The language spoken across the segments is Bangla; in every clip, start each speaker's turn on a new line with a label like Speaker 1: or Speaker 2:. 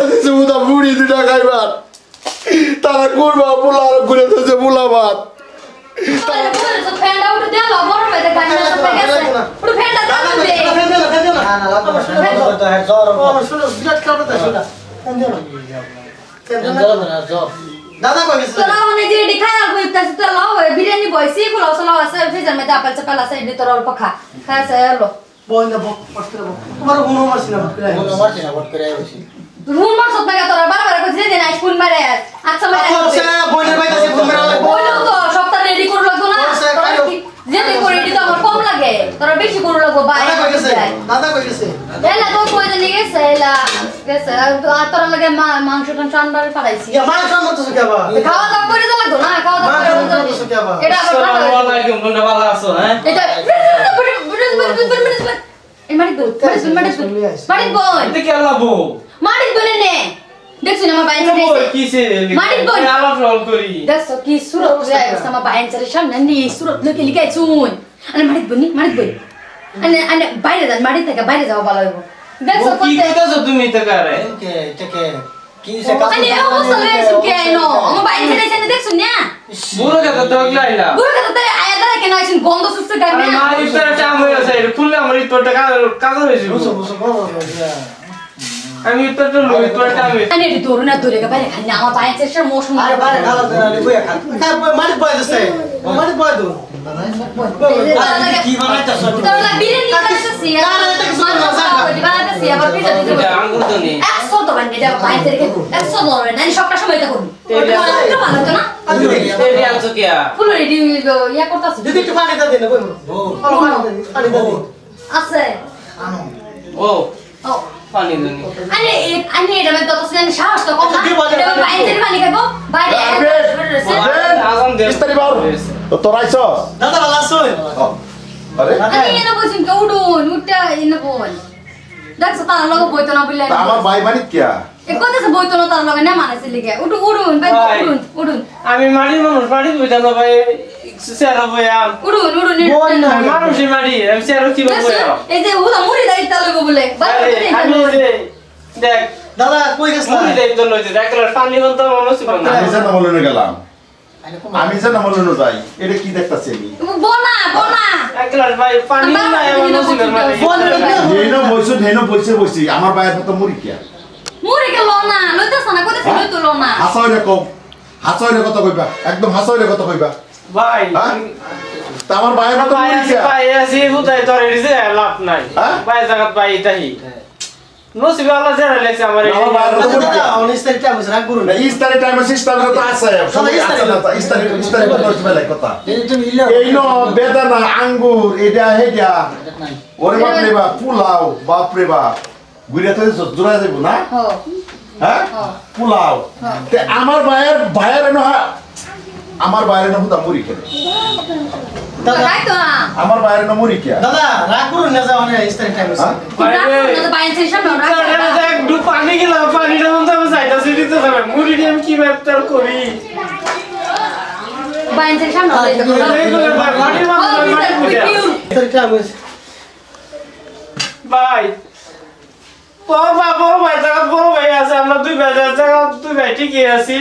Speaker 1: দিছে বুদা বুড়ি দুটা খাইবার তারা করবা পোলা আর ঘুরে দিছে পোলা ভাত
Speaker 2: ফ্যানটা উঠে দেলো বড় ভাই দেখ গান না গেছে পুরো ফ্যানটা দাও দে
Speaker 3: না না তো হ্যাঁ জ্বর শুনো বিরাট কাটতে শুনা দাদা কই গেছে
Speaker 2: তোরা অনেক দিন খায় আর কই তাছে তো লাও বিরিয়ানি বইছি পোলাও সলাও আছে ফ্রিজের মধ্যে আপেল চাপেল আছে ভিতর অল্প খা খাইছে এলো
Speaker 3: বই না বট করে তোমার হুনো মারছি না বট করে আইছি
Speaker 2: রুম মার সব টাকা তোরা বারবার কইছিস যে না স্কুল মারে আচ্ছা মারে
Speaker 3: আচ্ছা বইনের বাইতাছে ফোন মেরা লাগবে
Speaker 2: বইলো তো সবটা রেডি করে লাগতো না যেতে করে রেডি তো আমার কম লাগে তোরা বেশি করে লাগবো ভাই
Speaker 3: দাদা কই গেছে
Speaker 2: এলা তো কই জানি গেছে এলা গেছে আর তোরা লাগে মাংস টাংস আনবার পাঠাইছি
Speaker 3: ইয়া মাংস আনতো কে বা
Speaker 2: খাওয়া দাওয়া করে তো লাগতো না খাওয়া দাওয়া করে এটা
Speaker 4: আসসালামু আলাইকুম বন্ধু ভালো আছো হ্যাঁ
Speaker 2: এটা এই মারি দো মারি বোন
Speaker 4: এটা কি আলাবো
Speaker 2: মারি বোনে নে দেখছ না আমার বাইন রে
Speaker 4: কিসে
Speaker 2: মারি বোন
Speaker 4: আলাপ রল করি
Speaker 2: দেখছো কি সুরত রে আমার বাইন রে সামনে নি সুরত লোকে লিখাই চুন আরে মারি বোন আনে বাইরে যান মারি থেকে বাইরে যাও ভালো হইব দেখছো
Speaker 4: কি কইতাছো তুমি তো কারে
Speaker 3: কে কি সে কাজ
Speaker 2: আরে অবস্থা লইছো কে আইনো আমার বাইন রে সামনে দেখছ না
Speaker 4: বুড়ো কথা তো গলাইলা
Speaker 2: বুড়ো কথা আয়া দাঁড়া কেন আইছেন গন্ধ সুস্থ গাবে না
Speaker 4: আমার ইফতার টাইম হয়ে গেছে খুললে আমার ইফতারটা কাজ হয়েছে
Speaker 3: বুঝো
Speaker 4: আমি ইফতারটা লই ইফতার টাইম
Speaker 2: আনে রে তোর না তোরে গাবে খালি আমার বাইন রে মোশন
Speaker 3: আরে বারে গালা দেনা বই খান মারি বই দিছে মারি বই দো কি বানাইতাছ
Speaker 2: তোরা বিরিয়ানি খাইতেছি আবার পিজা দিতে
Speaker 4: এটা আঙ্গুর তো নেই
Speaker 2: 100 তো বানিয়ে দাও বাইরে থেকে 100 ডলার না সবটা সময় এটা করুন ওটা ভালো তো না
Speaker 4: এই আনছো কি
Speaker 2: ফুল রেডি ইয়া করতেছ
Speaker 3: দিদি একটু পানি দাও দেন বই পানি দাও
Speaker 2: আছে
Speaker 4: ও
Speaker 2: ও
Speaker 4: পানি দেনি
Speaker 2: আরে এটা মত তো সেন সাহস তো কম না এটা বাইরে থেকে পানি খাবো বাইরে
Speaker 4: আজান দে
Speaker 1: ইস্তারি বাবু তোরা আইছো
Speaker 3: দাদা ভালো আছো
Speaker 1: আরে
Speaker 2: আরে এনে বসিন কে উঠুন উঠটা এনে বল দেখছো তার লগে বইতো না বললে
Speaker 1: আমার ভাই বাড়িত কিয়া
Speaker 2: এ কথা সে বইতো না তার লগে না মানাইছে লিগে উঠুন ভাই উঠুন
Speaker 4: আমি মারি মানুষ মারি বুঝা না ভাই সেরা বয়া
Speaker 2: উড়ুন
Speaker 4: মানুষই মারি আমি সেরা কি বয়া
Speaker 2: এই যে ওটা মুড়ি দাইতা লাগো বলে
Speaker 4: আমি দেখ
Speaker 3: দাদা কই গেছলা
Speaker 4: মুড়ি দাইত লইতে দেখলা পানি বন্ধ মনে ছিল না
Speaker 1: আমি জানা বলনো গেলাম আমি জানা বলনো যাই এটা কি দেখতাছি আমি
Speaker 2: বোনা
Speaker 4: এক গ্লাস ভাই পানি না মনে ছিল না
Speaker 1: হেনো বইছে আমার ভাইয়ের হাতে মুড়ি কিয়া
Speaker 2: মুড়ি কে লনা লইতাছ না কইতাছ লইতো লনা
Speaker 1: হাসাইরে কথা কইবা একদম হাসাইরে কথা কইবা
Speaker 4: ভাই
Speaker 1: তা আমার ভাইয়ের হাতে মুড়ি কিয়া
Speaker 4: ভাই আসি হুদাই তোরে দিছে লাভ নাই ভাই জায়গা ভাই তাহি নসিব আল্লাহ জানা লেছে আমার
Speaker 1: আমার ভাইয়ের হাতে মুড়ি কিয়া
Speaker 3: অনিস্তারি টাইম আছে রাগ করুন
Speaker 1: না ইস্তারি টাইম আছে ইস্তারি তো আছে সবাই আছে না ইস্তারি বলতে বেলা কথা
Speaker 3: তুমি ইল্লা
Speaker 1: এই নো বেদানা আঙ্গুর এটা হেডা ওরে বাপ রে বাপ পোলাও বাপ রে বাপ গুড়িয়া তো জোড়া যাইব না হ্যাঁ পোলাও তে আমার ভাইয়ের না আমার ভাইয়ের না হুদা মুড়ি খেলে
Speaker 3: দাদা
Speaker 2: রাইতো না
Speaker 1: আমার ভাইয়ের না মুড়ি কিয়া
Speaker 3: দাদা রাগ করুন না যাও না ইস্তারি টাইম আছে
Speaker 2: না বাইন থেকে সামনে রাখ
Speaker 4: দেখ দু পানি গেল পানিটা মন তো যাইতাছে দিতে হবে মুড়ি দিয়ে আমি কি ব্যাপার করি
Speaker 2: বাইন থেকে সামনে
Speaker 3: ইস্তারি টাইম আছে
Speaker 4: ভাই বড় ভাই আছে আমরা দুই ভাই ঠিকই আছি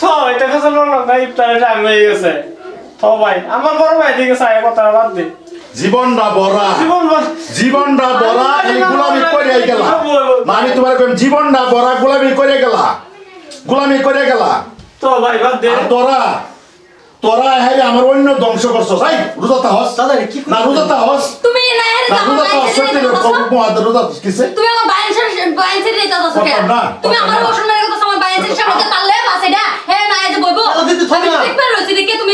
Speaker 4: তো এটা কাছে না ইফতারের টাইম হয়ে গেছে তো ভাই আমার বড় ভাই দিকে চাই কথা বাদ দে
Speaker 1: জীবনটা বড়া খালি গোলামি করে গেলা না আমি তোমার কইম জীবনটা বড়া গোলামি করে গেলা
Speaker 4: তো ভাই বাদ দে
Speaker 1: তোরা হ্যাঁ আমার অন্য ধ্বংস করছো তাই রোজাতা হস
Speaker 3: দাদা কি
Speaker 1: না রোজাতা হস
Speaker 2: তুমি না হেরে
Speaker 1: না রোজাতা হস সত্যি রোজাতা কিসে
Speaker 2: তুমি আমার বাইন থেকে নিতে দাও কে তুমি আমার বসন মেরে কথা আমার বাইন থেকে সামনে তালে বাস এটা হে না এই যে বইবো
Speaker 3: দিদি থাক না
Speaker 2: ঠিক পেলো দিদি তুমি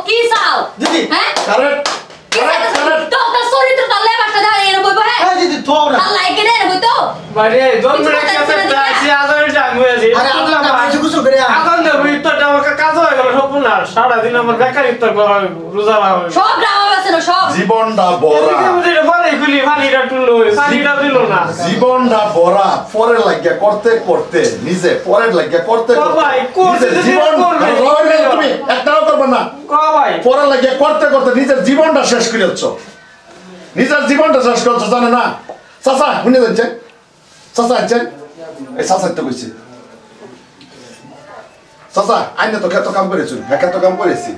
Speaker 2: কি চাও
Speaker 3: দিদি
Speaker 2: হ্যাঁ
Speaker 1: কারেক্ট
Speaker 2: তো চরিত্র তালে বাসটা দাও এর বইবো হ্যাঁ
Speaker 3: দিদি থো না
Speaker 2: তাল লাইকে রে বই তো
Speaker 4: ভাই দোল মেরে কাছে আসি আজার টাইম হয়েছে
Speaker 3: আরে আপনারা বাইরে গুছু করে
Speaker 4: এখন দেব ইফতারটা আমার কাজ হয়ে গেল সম্পূর্ণ সারা দিন আমার বেকার ইফতার করা হবে রোজা হবে
Speaker 2: সব ড্রামা আছে না সব
Speaker 1: জীবনটা বড়া জীবনটা বড়া পরে লাগিয়া করতে নিজে পরের লাগিয়া করতে জীবন তুমি একটাও করবে না পরে লাগিয়া করতে নিজের জীবনটা শেষ করে যাচ্ছ নিজের জীবনটা শেষ করছো জানে না চাচা শুনে যাচ্ছেন চাচা আনছেন এই চাচাইতে কইছে চাচা আইনে তো খেত কাম করেছি হ্যাঁ খেত কাম করেছি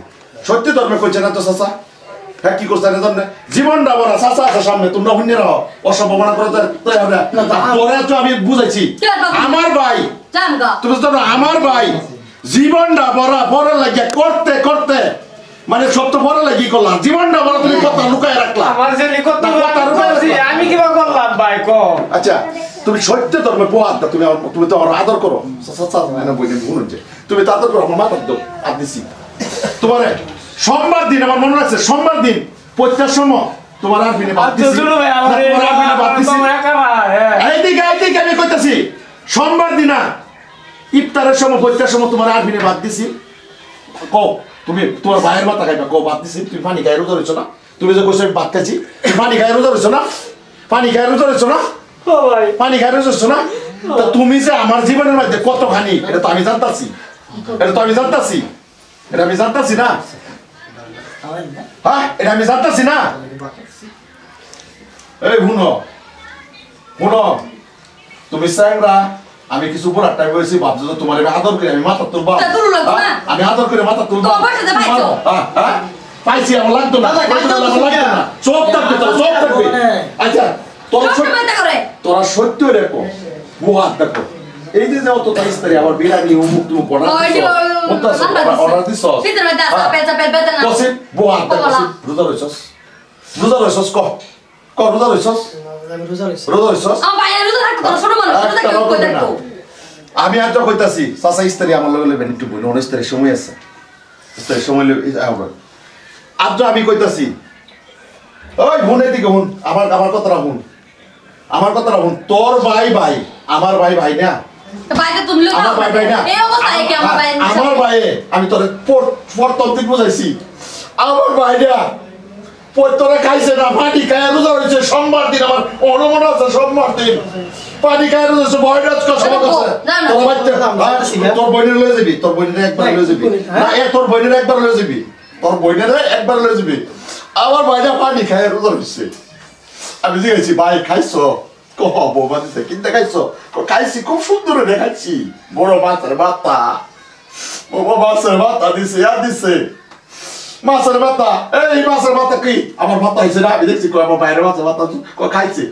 Speaker 1: সত্যি ধর্মে কইছে না তো চাচা হ্যাঁ কি করছে না জানে জীবনটা বড় চাচা আছে সামনে তোমরা শুনে রাখো অসম্ভাবনা করে তোরা তো আমি বুঝাইছি আমার ভাই তুমি জানো আমার ভাই জীবনটা বড় লাগিয়া করতে করতে মানে সব তো বড় লাগি করলাম জীবনটা বড় তুমি কথা লুকায় রাখলা
Speaker 4: আমার যে কথা লুকাইছি আমি কিবা করলাম ভাই কো
Speaker 1: আচ্ছা তুমি সত্য ধর্মে পোয়াদ দাও তুমি তো আমার আদর করো চাচা মানে বইনে শুনুন যে তুমি তো আদর করো আমার মাথার দাও আর দিছি তোমার সোমবার দিন আমার মনে আছে সোমবার দিন প্রত্যেক সময় তোমার আর বিনে বাদ দিছি এইদিকে আমি কইতাছি সোমবার দিন ইফতারের সময় প্রত্যেক সময় তোমার আর বিনে বাদ দিছি কও তুমি তোমার ভাইয়ের মাথা খাইবা কও বাদ দিছি তুমি পানি খাই রোজা রইছো না তুমি যে কইছো বাদ খাইছি তুমি পানি খাই রোজা রইছো না পানি খাই রোজা রইছো না পানি খাই রোজা রইছো না তো তুমি যে আমার জীবনের মধ্যে কতখানি এটা তো আমি জানতাছি এটা আমি জানতাছি না হ্যাঁ এটা আমি জানতাছি না এই শুনো তুমি স্যাংরা আমি কিছু বলার টাইম হয়েছি ভাবছো যে তোমার আমি আদর করে আমি মাথা তুলবো আমি আদর করে মাথা তুলবো পাইছি আমার লাগতো না চোখ থাকবে আচ্ছা তোরা সত্য রেখো মুহাত দেখো এই যে যাও তো তাইস্তারি আমার বিরানি উমুক তুমি অর্ডার দিছ কসিপ মুহাত দেখো রোজা রইছস ক রোজা রইছস আমি আর তো কইতাছি চাচা ইস্তারি আমার লগে লইবেন একটু বই 19 তারিখ সময় আছে ইস্তারি সময় আর তো আমি কইতাছি ওই বোন এদিকে বোন আমার কথাটা বোন তোর ভাই আমার ভাই না আমার ভাই আমি তোর প্রথম দিক বুঝাইছি আমার ভাই না তোরা খাইছে না পানি খায় রোজা হয়েছে সোমবার দিন আমার অনুমান আছে সোমবার দিন পানি খায় রোজা হয়েছে বয়রাজ কথা তোর বইনের লয়ে যাবি তোর বইনের একবার লয়ে যাবি না তোর বইনের একবার লয়ে যাবি আমার ভাইটা পানি খায় রোজা হয়েছে আমি জিজ্ঞাসি ভাই খাইছো বৌমা দিছে কিনতে খাইছো খাইছি খুব সুন্দর দেখাচ্ছি বড় মাছের মাথা দিছে মাছের মাথা এই মাছের মাথা কি আমার মাথা হয়েছে না আমি দেখছি আমার বাইরে মাছের মাথা খাইছে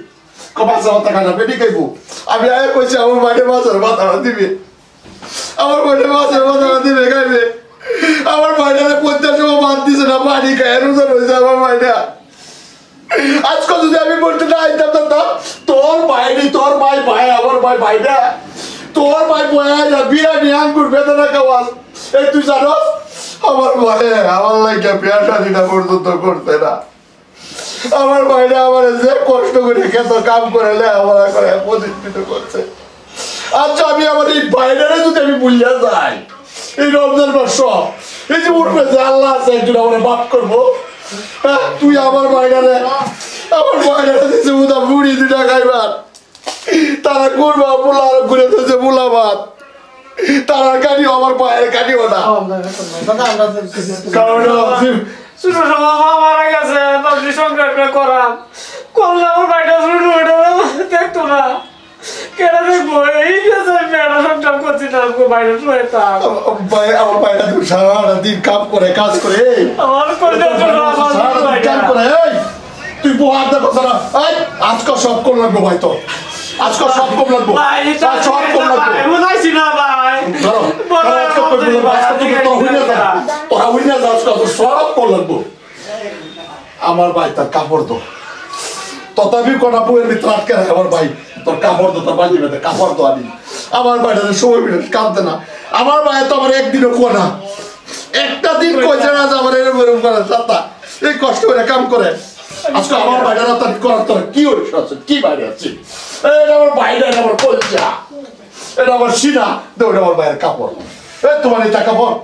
Speaker 1: মাছের মাথা খাই না পেটি খাইবো আমি আগে কইছি আমার বাইরে মাছের মাথা দিবে খাইবে আমার বাইরে পঞ্চাশ সময় বাদ দিছে না পানি খায় রোজা রয়েছে আমার বাইরে আজকে যদি আমি বলতে না আইতাম তোর ভাই আমার ভাই না তোর ভাই বয়া বিরিয়ানি আঙ্গুর বেদনা খাওয়াস এই তুই জানোস আমার ভাই আমার লাগে পেয়াটা দিনা পর্যন্ত করতে না আমার ভাইরা আমার যে কষ্ট করে খেত কাম করে আমার করে প্রতিষ্ঠিত করছে আচ্ছা আমি আমার এই বাইরে যদি আমি বুঝিয়া যাই এই রমজান মাস এই যে উঠবে যে আল্লাহ আছে একজন আমরা বাপ করবো তুই আমার বাইরে দিচ্ছে উদা বুড়ি দুটা খাইবার তারা করবা পোলা আর ঘুরে দিয়েছে পোলা ভাত তারা কাটিও আমার পায়ের কাটিও না কারণ
Speaker 4: ছোট সময় মারা গেছে তখন সংক্রান্ত করাম করলে আমার বাইটা ছোট দেখতো না কেন দেখবো এই মেয়েরা সংক্রাম করছি না বাইরে শুয়ে থাক
Speaker 1: আমার বাইরে সারা দিন কাজ করে
Speaker 4: আমার
Speaker 1: কাম করে তুই বহার দেখো সারা আজকে সব কম লাগবো ভাই তো আজকে সব কম লাগবো সব কম লাগবো
Speaker 4: বুঝাইছি না ভাই
Speaker 1: সব কম লাগবো আমার ভাই তার কাপড় দো তথাপি কটা বইয়ের ভিতরে আটকে রাখে আমার ভাই তোর কাপড় দো তোর বাজি বেঁধে কাপড় দো আমি আমার ভাইটা সময় মিনিট কাঁদতে না আমার ভাই তো আমার একদিনও কোনা একটা দিন কইছে না আমার এরকম এরকম করে সাতা এই কষ্ট করে কাম করে আজকে আমার বাইরে করার তোর কি হচ্ছে কি বাইরে আছে এটা আমার বাইরে আমার কলজা এটা আমার সিনা ওটা আমার বাইরের কাপড় তোমার এটা কাপড়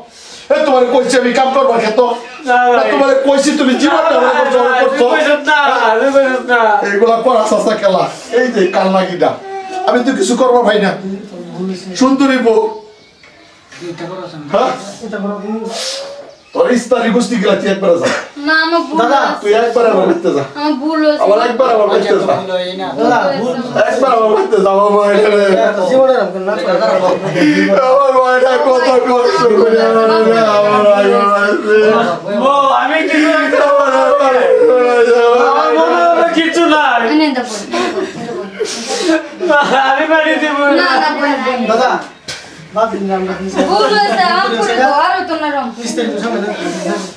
Speaker 1: তোমার কইছি আমি কাম করবার খেত তোমার কইছি তুমি জীবনটা এইগুলা করা চাষা খেলা এই যে কালনাগিটা আমি তো কিছু করবো ভাই না সুন্দরী বউ তোর ইস্তারি গোষ্ঠী গেলা তুই একবার যা
Speaker 2: না আমার ভুল
Speaker 3: দাদা,
Speaker 2: হয়েছে।
Speaker 1: তুই একবার আমার বাড়িতে যা
Speaker 2: আমার ভুল হয়েছে।
Speaker 1: আবার একবার আমার বাড়িতে যা
Speaker 3: দাদা ভুল
Speaker 1: একবার আমার বাড়িতে যা আমার মায়ের
Speaker 3: জীবনে এরকম না দাদা
Speaker 1: আমার মায়ের কত কষ্ট করে আমার
Speaker 4: বউ আমি কিছু একটা আমার মনে হবে কিছু নাই
Speaker 2: এনে দাও বল,
Speaker 4: আমি বাড়ি দিব
Speaker 2: না না বল
Speaker 3: দাদা বাদ দিন আমরা
Speaker 2: ভুল হয়েছে আমার করে দাও আর তো না রং
Speaker 3: ইস্তারি তো সামনে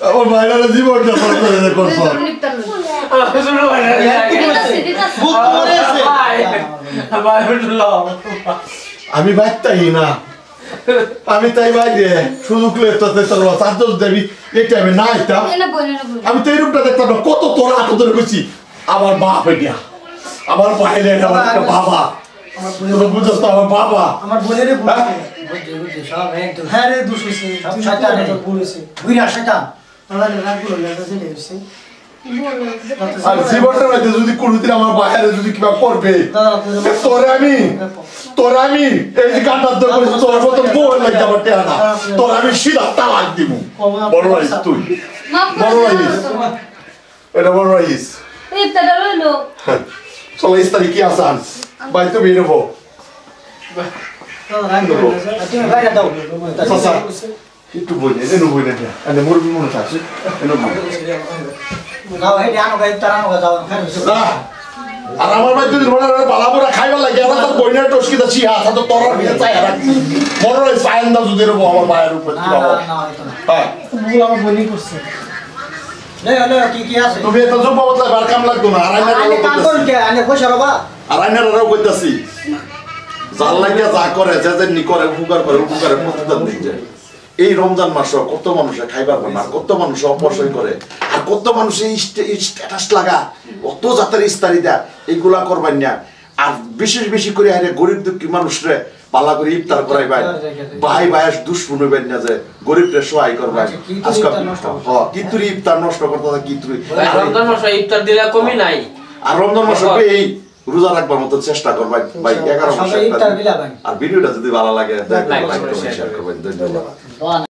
Speaker 1: আমার মায়ের জীবনটা পড়তে করছ
Speaker 2: লিপটার লই
Speaker 4: শুরু হয়
Speaker 2: দিতাছি
Speaker 3: ভুল করেছে
Speaker 4: ভাই উঠলো
Speaker 1: আমি বাইতাই না আমি তাই বাইরে সুযোগ লেতে তোর চার্জ দেবি এই টাইমে না আইতাম
Speaker 2: এনে বল
Speaker 1: আমি তো এই রূপটা দেখতাম না কত তোর হাত ধরে গেছি আমার বাপ এটা আমার বাইরে আমার একটা বাবা
Speaker 3: আমার
Speaker 1: তোর বুঝছ তো আমার বাবা
Speaker 3: আমার বোনের ভুল সব একদম হ্যাঁ রে দোষ হইছে সব শয়তান ভুল হইছে বুইরা শয়তান দাদা রাগ গুলো লাগা চলে গেছে
Speaker 1: আর জীবনটার মধ্যে যদি কোনোদিন আমার বাইরে যদি কিবা করবে
Speaker 3: দাদা
Speaker 1: তোরে আমি এই যে গান্ডার দর করে তোর মতো বউ লাগে আমার টেনা তোর আমি সিধা তালাক দিব বড় রাইস তুই
Speaker 2: মাফ
Speaker 1: বড়
Speaker 2: করে
Speaker 1: রাইস
Speaker 2: দাও
Speaker 1: এটা বড় রাইস
Speaker 2: লিপটার লইলো
Speaker 1: চলো ইস্তারি কি আসান বাই তো বের হবো
Speaker 3: দাদা রাগ গুলো তুমি বাইরে দাও
Speaker 1: চাচা একটু বইনে এনে বইনে এনে মুরবি মনে থাকছে এনে বই
Speaker 3: গাও হেডে আনো গাই তারানো গাও
Speaker 1: না আর আমার ভাই যদি মনে হয় বালাপুরা খাইবার লাগে আমরা তো বইনের টসকি দাছি হাত তো তোর বিয়ে চাই রাখছি মনে হয় সাইন দাও যদি রবো আমার ভাইয়ের উপর
Speaker 3: না না না
Speaker 1: হ্যাঁ
Speaker 3: ভুল আমার বনি করছে লে কি কি আছে
Speaker 1: তুমি এত জব বদলা বার কাম লাগতো না
Speaker 3: আনে কাম করুন কে আনে পয়সা রবা
Speaker 1: আরাইনারাও কইতাছি জাল লাগিয়া যা করে যে যে নি করে উপকার করে উপকারের প্রতিদান দিই যায় এই রমজান মাস কত মানুষে খাইবার না কত মানুষ অপচয় করে আর কত মানুষে স্ট্যাটাস লাগা কত জাতের ইস্তারি দেয় এগুলা করবেন না আর বিশেষ বেশি করে আরে গরিব দুঃখী মানুষরে পালা করে ইফতার করাই ভাই ভাইয়ের দুশ্মন হইবেন না যে গরিবরে সহায় করবেন আজকাল কিতুরি ইফতার নষ্ট করতে কিতুরি
Speaker 5: রমজান মাসে ইফতার দিলে কমই নাই
Speaker 1: আর রমজান মাসে এই রোজা রাখবার মতো চেষ্টা করবেন ভাই 11 মাসে
Speaker 3: ইফতার দিলা ভাই
Speaker 1: আর ভিডিওটা যদি ভালো লাগে লাইক কমেন্ট শেয়ার করবেন ধন্যবাদ